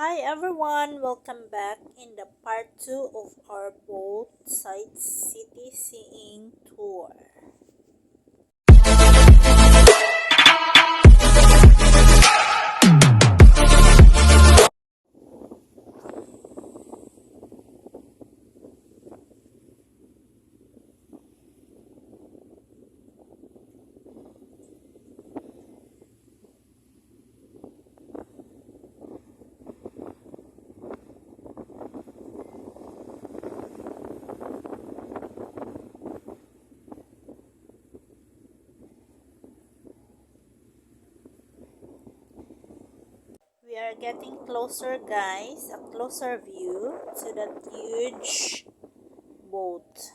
Hi everyone, welcome back in the part 2 of our boat sightseeing tour. We are getting closer guys, a closer view to that huge boat.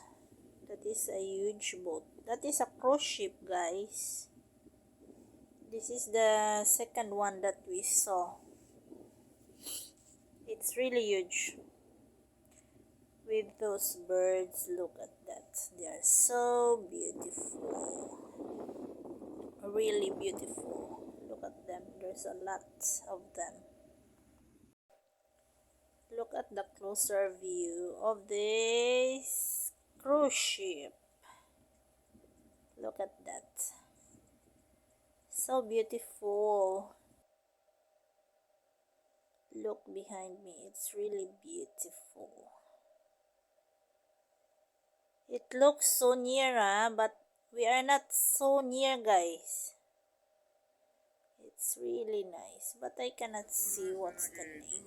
That is a huge boat. That is a cruise ship guys. This is the second one that we saw. It's really huge. With those birds, look at that. They are so beautiful. Really beautiful. Look at them. There's a lot of them. Look at the closer view of this cruise ship. Look at that. So beautiful. Look behind me. It's really beautiful. It looks so near, but we are not so near, guys. It's really nice, but I cannot see what's the name.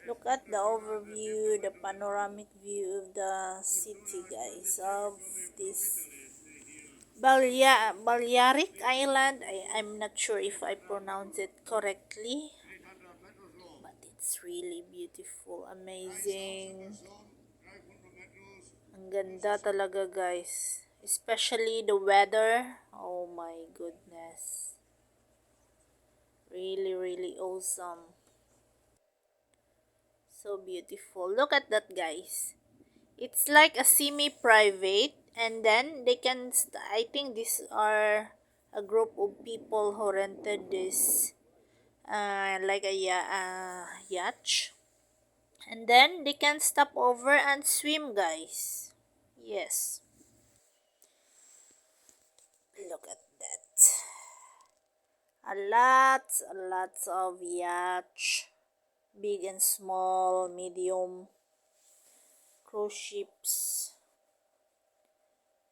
Look at the overview, the panoramic view of the city, guys, of this Balearic Island. I'm not sure if I pronounce it correctly, but it's really beautiful, amazing. Ang ganda talaga, guys. Especially the weather. Oh my goodness. Really, really awesome. So beautiful. Look at that, guys. It's like a semi-private, and then they can I think these are a group of people who rented this like a yacht, and then they can stop over and swim, guys. Yes, look at that. A lot of yachts, big and small, medium cruise ships.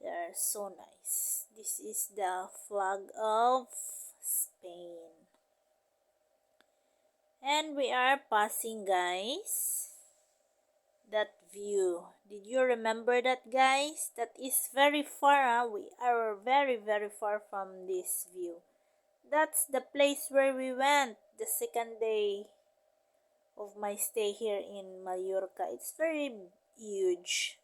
They're so nice. This is the flag of Spain. And we are passing, guys, that view. Did you remember that, guys? That is very far. We are very, very far from this view. That's the place where we went the second day of my stay here in Mallorca. It's very huge.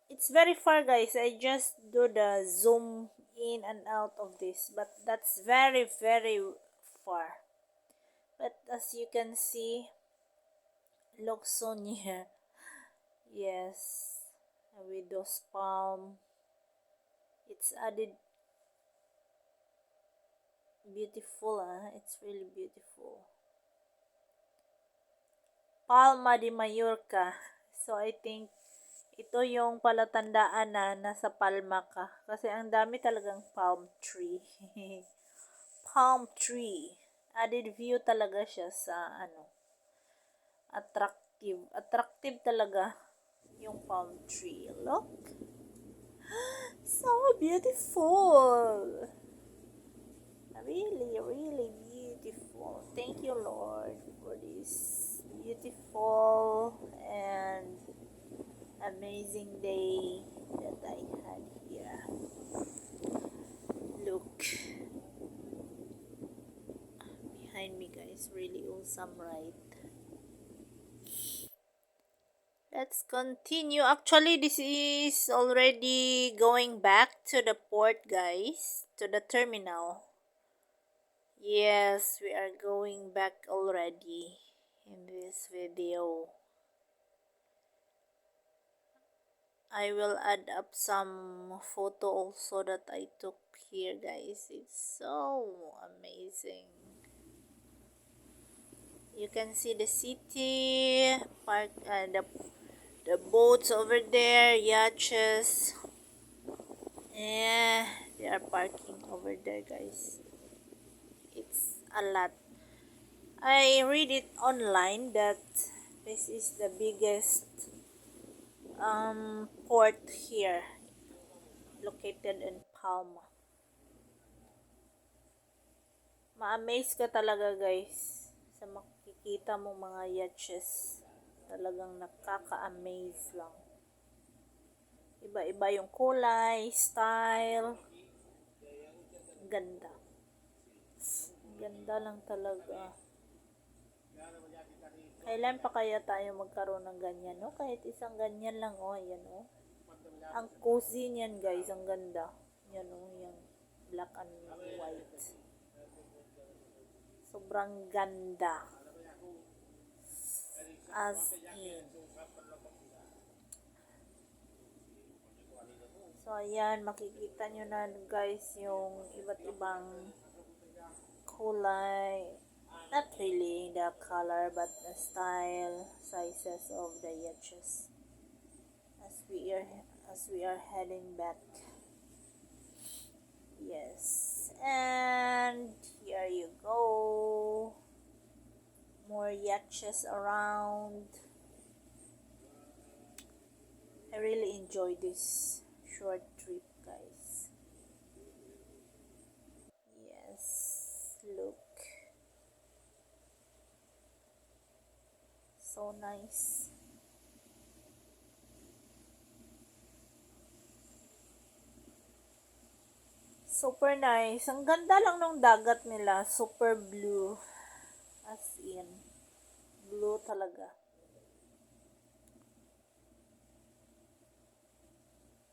It's very far, guys. I just do the zoom in and out of this, but that's very, very far. But as you can see, looks so near. Yes, with those palm, it's added beautiful. It's really beautiful. Palma de Mallorca. So I think ito yung palatandaan na nasa Palma ka. Kasi ang dami talagang palm tree. Palm tree. Added view talaga siya sa attractive. Attractive talaga yung palm tree. Look. So beautiful. Really, really beautiful. Thank you, Lord, for this beautiful and amazing day that I had here. Look behind me, guys. Really awesome, right? Let's continue. Actually, this is already going back to the port, guys, to the terminal. Yes, we are going back already in this video. I will add up some photo also that I took here, guys. It's so amazing. You can see the city, park, the boats over there, yatches. Yeah, they are parking over there, guys. It's a lot. I read it online that this is the biggest port here, located in Palma. Ma-amaze ka talaga, guys, sa makikita mong mga yatches. Talagang nakaka-amaze lang. Iba-iba yung kulay, style. Ganda. Ganda lang talaga. Kailan pa kaya tayo magkaroon ng ganyan, no? Kahit isang ganyan lang, oh, yan, oh. Ang cozy niyan, guys, ang ganda. Yan, oh, yung black and white. Sobrang ganda. As in. So, ayan, makikita nyo na, guys, yung iba't ibang kulay. Not really the color, but the style, sizes of the yatches. As we are heading back. Yes, and here you go. More yatches around. I really enjoy this short trip, guys. Yes, look. So nice. Super nice. Ang ganda lang ng dagat nila. Super blue. As in. Blue talaga.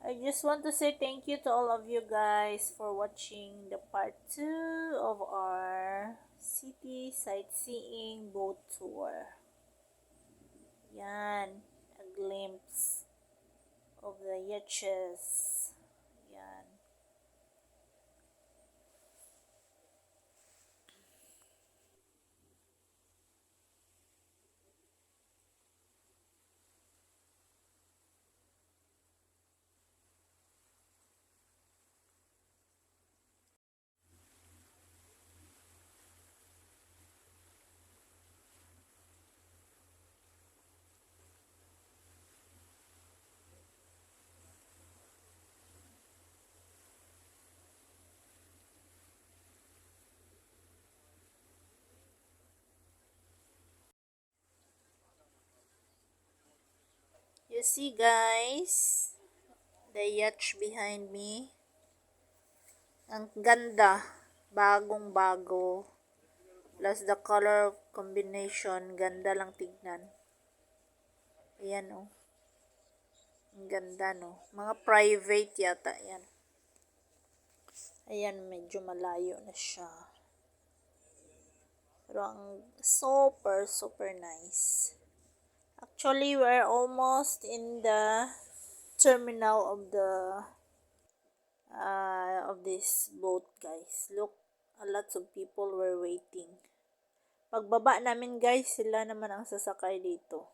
I just want to say thank you to all of you guys for watching the part 2 of our Citysiteseeing Boat Tour. Yan. A glimpse of the yatches. Yan. You see, guys, the yacht behind me. Ang ganda, bagong bago. Plus the color combination, ganda lang tignan. Ayan, oh. Ang ganda, no? Mga private yata yan. Ayan, medyo malayo na siya. Pero ang super nice. Actually, we're almost in the terminal of this boat, guys. Look, a lot of people were waiting. Pagbaba namin, guys, sila naman ang sasakay dito.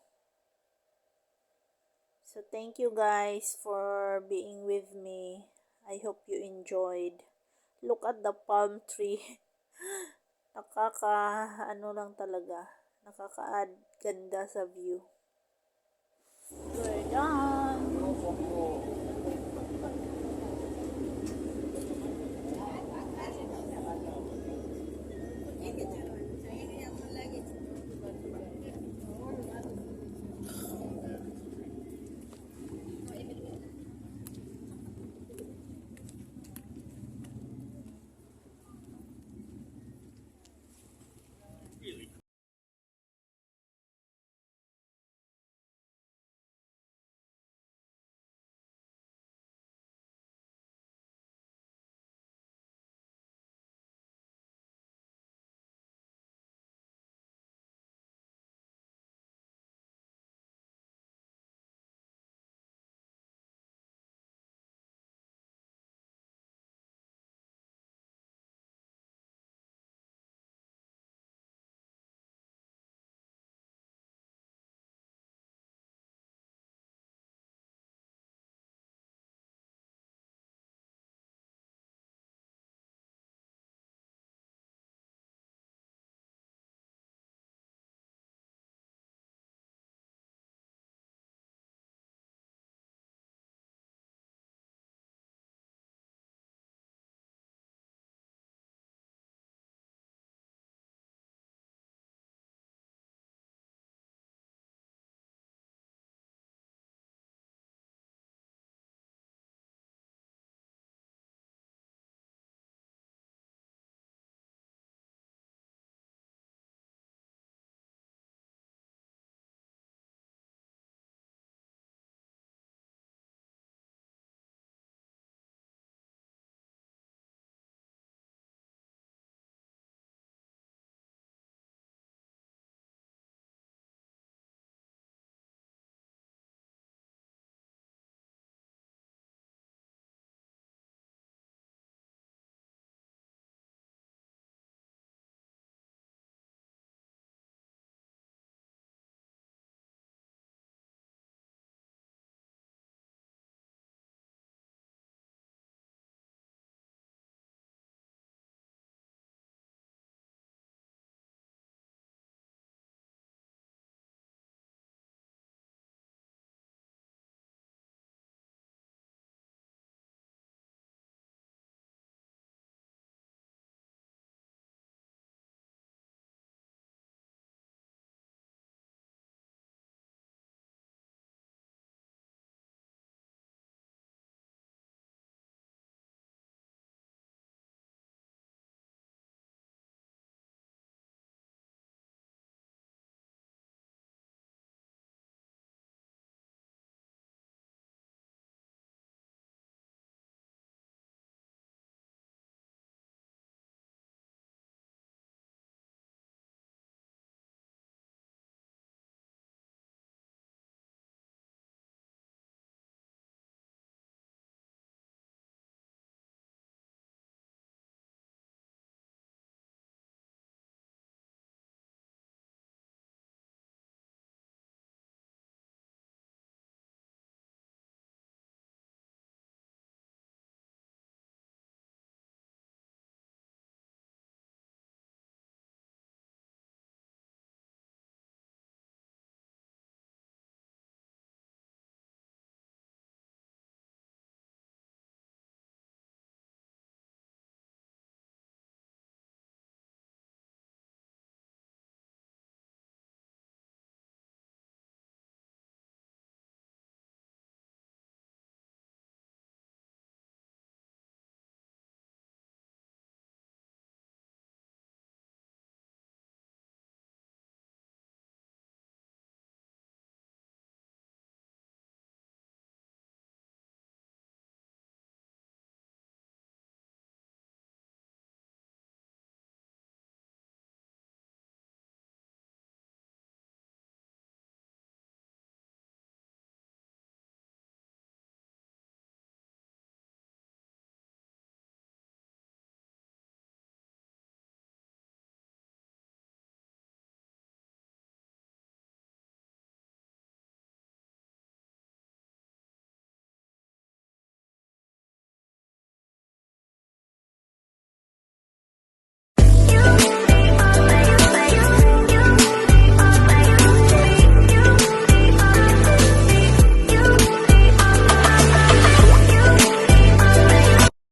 So, thank you guys for being with me. I hope you enjoyed. Look at the palm tree. Ano lang talaga. Nakaka-add ganda sa view. We're done.